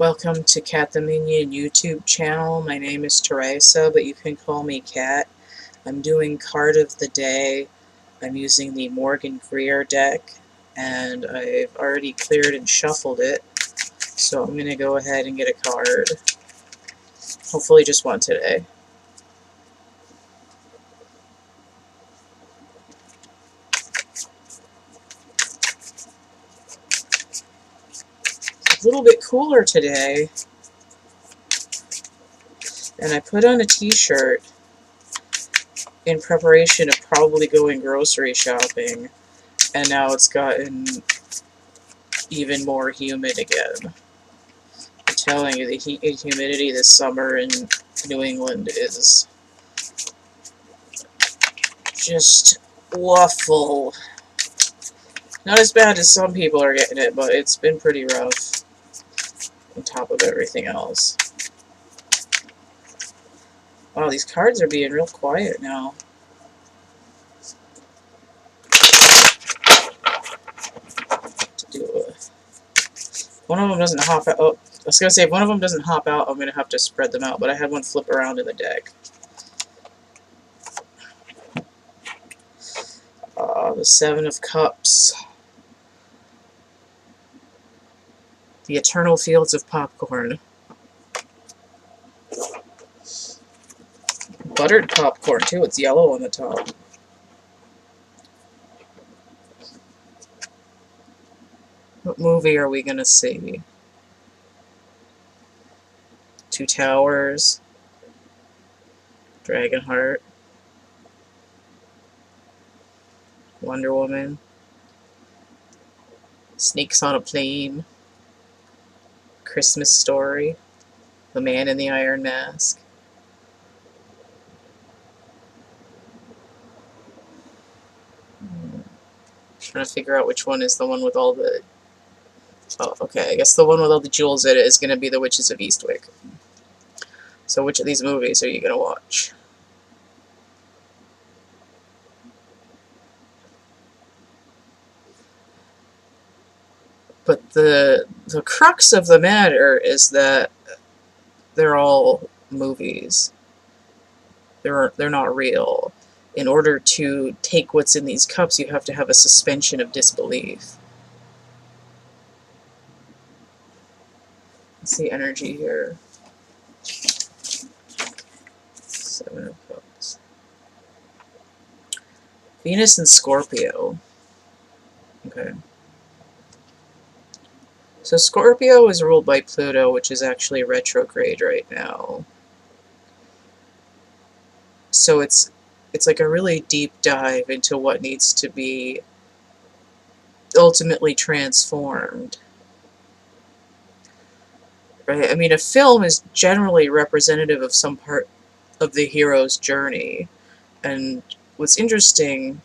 Welcome to CATtheMinion YouTube channel. My name is Teresa, but you can call me Cat. I'm doing card of the day. I'm using the Morgan-Greer deck, and I've already cleared and shuffled it. So I'm going to go ahead and get a card. Hopefully just one today. It's a little bit cooler today, and I put on a t-shirt in preparation of probably going grocery shopping, and now it's gotten even more humid again. I'm telling you, the heat and humidity this summer in New England is just awful. Not as bad as some people are getting it, but it's been pretty rough on top of everything else. Wow, these cards are being real quiet now. One of them doesn't hop out. Oh, I was going to say, if one of them doesn't hop out, I'm going to have to spread them out, but I had one flip around in the deck. The Seven of Cups. The Eternal Fields of Popcorn. Buttered popcorn, too. It's yellow on the top. What movie are we going to see? Two Towers. Dragonheart. Wonder Woman. Snakes on a Plane. Christmas Story. The Man in the Iron Mask. Trying to figure out which one is the one with all the... Oh, okay, I guess the one with all the jewels in it is going to be The Witches of Eastwick. So which of these movies are you going to watch? But the crux of the matter is that they're all movies. They're not real. In order to take what's in these cups, you have to have a suspension of disbelief. Let's see energy here. Seven of Cups. Venus and Scorpio. Okay. So Scorpio is ruled by Pluto, which is actually retrograde right now. So it's like a really deep dive into what needs to be ultimately transformed. Right? I mean, a film is generally representative of some part of the hero's journey. And what's interesting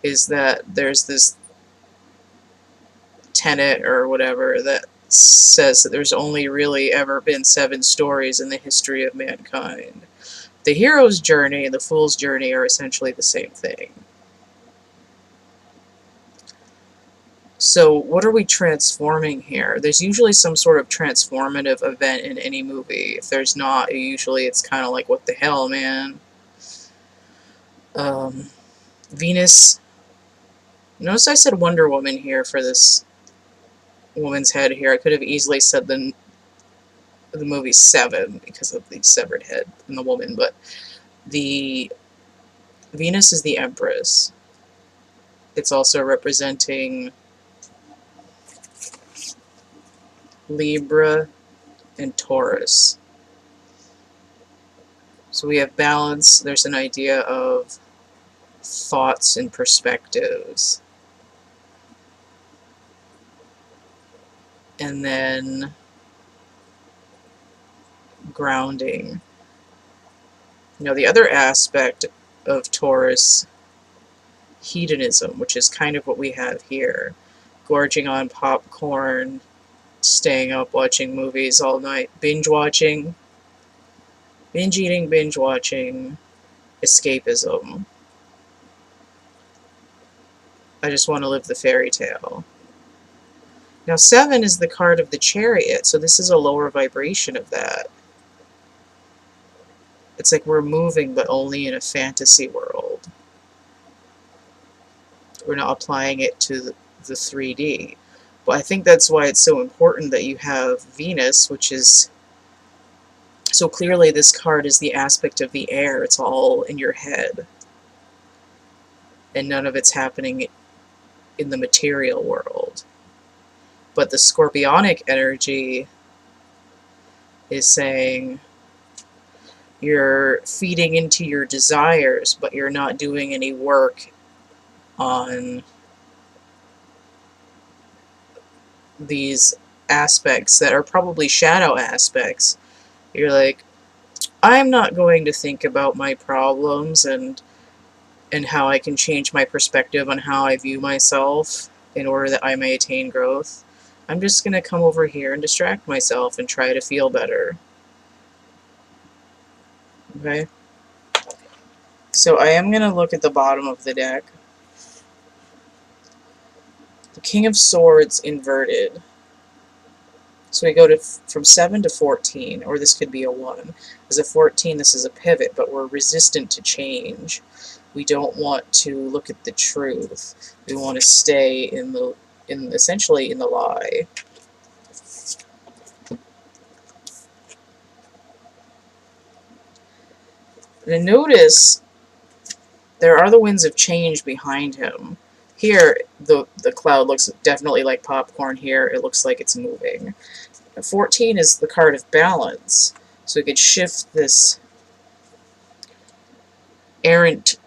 is that there's this tenet or whatever that says that there's only really ever been 7 stories in the history of mankind. The hero's journey and the fool's journey are essentially the same thing. So what are we transforming here? There's usually some sort of transformative event in any movie. If there's not, usually it's kind of like, what the hell, man? Venus. Notice I said Wonder Woman here for this woman's head here. I could have easily said the movie Seven because of the severed head in the woman, but the Venus is the Empress. It's also representing Libra and Taurus. So we have balance. There's an idea of thoughts and perspectives. And then grounding. You know, the other aspect of Taurus, hedonism, which is kind of what we have here. Gorging on popcorn, staying up watching movies all night, binge watching, binge eating, binge watching, escapism. I just want to live the fairy tale. Now 7 is the card of the Chariot, so this is a lower vibration of that. It's like we're moving, but only in a fantasy world. We're not applying it to the 3D. But I think that's why it's so important that you have Venus, which is... So clearly this card is the aspect of the air. It's all in your head. And none of it's happening in the material world. But the scorpionic energy is saying you're feeding into your desires, but you're not doing any work on these aspects that are probably shadow aspects. You're like, I'm not going to think about my problems and how I can change my perspective on how I view myself in order that I may attain growth. I'm just going to come over here and distract myself and try to feel better. Okay? So I am going to look at the bottom of the deck. The King of Swords inverted. So we go to from 7 to 14, or this could be a 1. As a 14, this is a pivot, but we're resistant to change. We don't want to look at the truth. We want to stay essentially in the lie. And notice there are the winds of change behind him. Here, the cloud looks definitely like popcorn. Here, it looks like it's moving. 14 is the card of balance, so we could shift this errant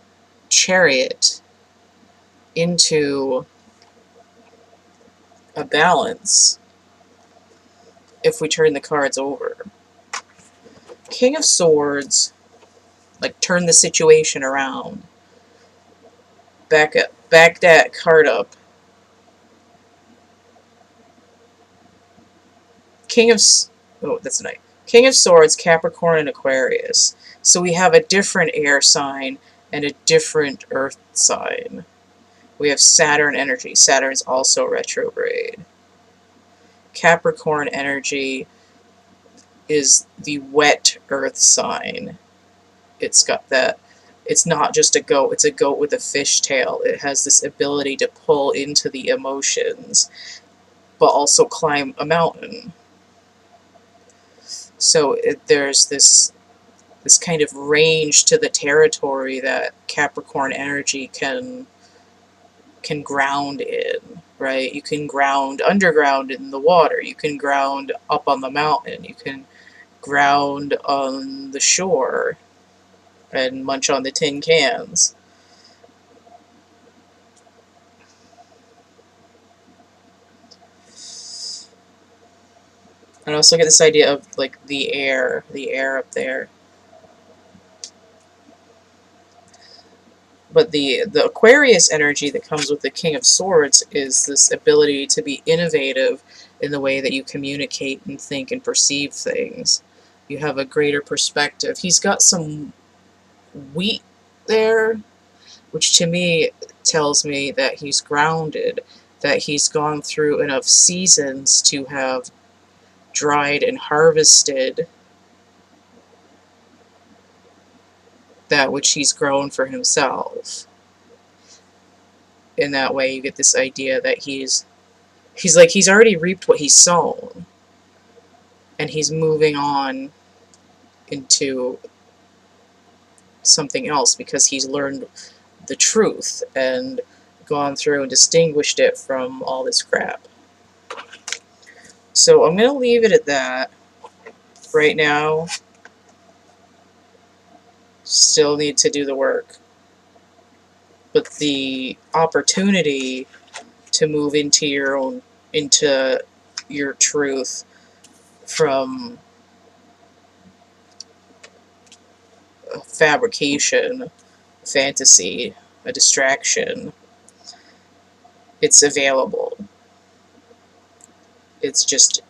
chariot into a balance if we turn the cards over. King of Swords, like turn the situation around. Back that card up. Oh, that's a knight. King of Swords, Capricorn, and Aquarius. So we have a different air sign and a different earth sign. We have Saturn energy. Saturn's also retrograde. Capricorn energy is the wet earth sign. It's got that. It's not just a goat, it's a goat with a fishtail. It has this ability to pull into the emotions, but also climb a mountain. So there's this kind of range to the territory that Capricorn energy can ground in, right? You can ground underground in the water. You can ground up on the mountain. You can ground on the shore and munch on the tin cans. And also get this idea of like the air up there. But the Aquarius energy that comes with the King of Swords is this ability to be innovative in the way that you communicate and think and perceive things. You have a greater perspective. He's got some wheat there, which to me tells me that he's grounded, that he's gone through enough seasons to have dried and harvested that which he's grown for himself. In that way, you get this idea that he's already reaped what he's sown, and he's moving on into something else because he's learned the truth and gone through and distinguished it from all this crap. So I'm going to leave it at that right now. Still need to do the work. But the opportunity to move into your truth from a fabrication, a fantasy, a distraction, it's available. It's just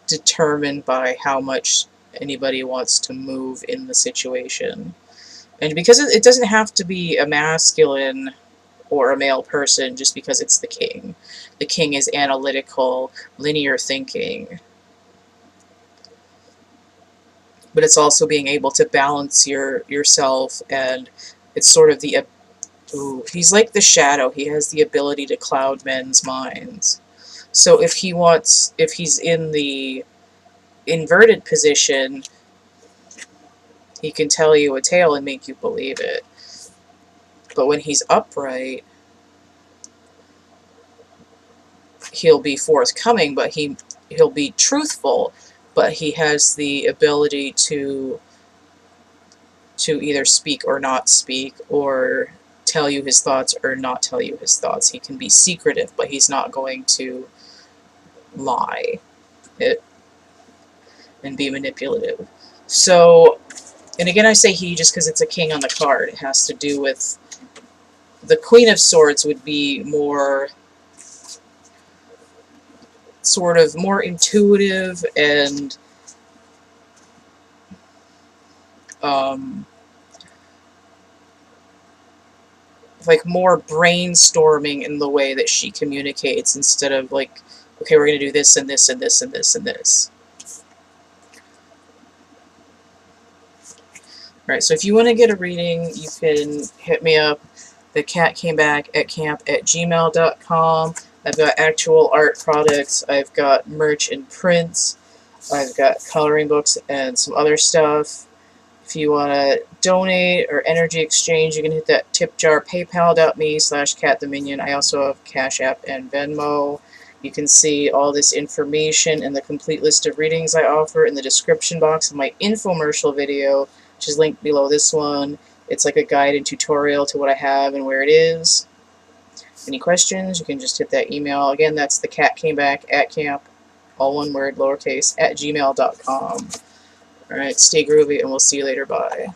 determined by how much anybody wants to move in the situation. And because it doesn't have to be a masculine or a male person just because it's the king. The king is analytical, linear thinking. But it's also being able to balance yourself, and it's sort of the he's like the shadow. He has the ability to cloud men's minds. So if he's in the inverted position, he can tell you a tale and make you believe it. But when he's upright, he'll be forthcoming, but he'll be truthful, but he has the ability to either speak or not speak, or tell you his thoughts or not tell you his thoughts. He can be secretive, but he's not going to lie and be manipulative. So, and again I say he just because it's a king on the card. It has to do with the Queen of Swords would be more sort of more intuitive and like more brainstorming in the way that she communicates, instead of like, okay, we're going to do this and this and this and this and this. Alright, so if you want to get a reading, you can hit me up, thecatcamebackatcamp@gmail.com. I've got actual art products, I've got merch and prints, I've got coloring books and some other stuff. If you want to donate or energy exchange, you can hit that tip jar, paypal.me/CATtheMinion. I also have Cash App and Venmo. You can see all this information and the complete list of readings I offer in the description box of my infomercial video, which is linked below this one. It's like a guide and tutorial to what I have and where it is. Any questions, you can just hit that email. Again, that's thecatcamebackatcamp, all one word, lowercase, @gmail.com. Alright, stay groovy, and we'll see you later. Bye.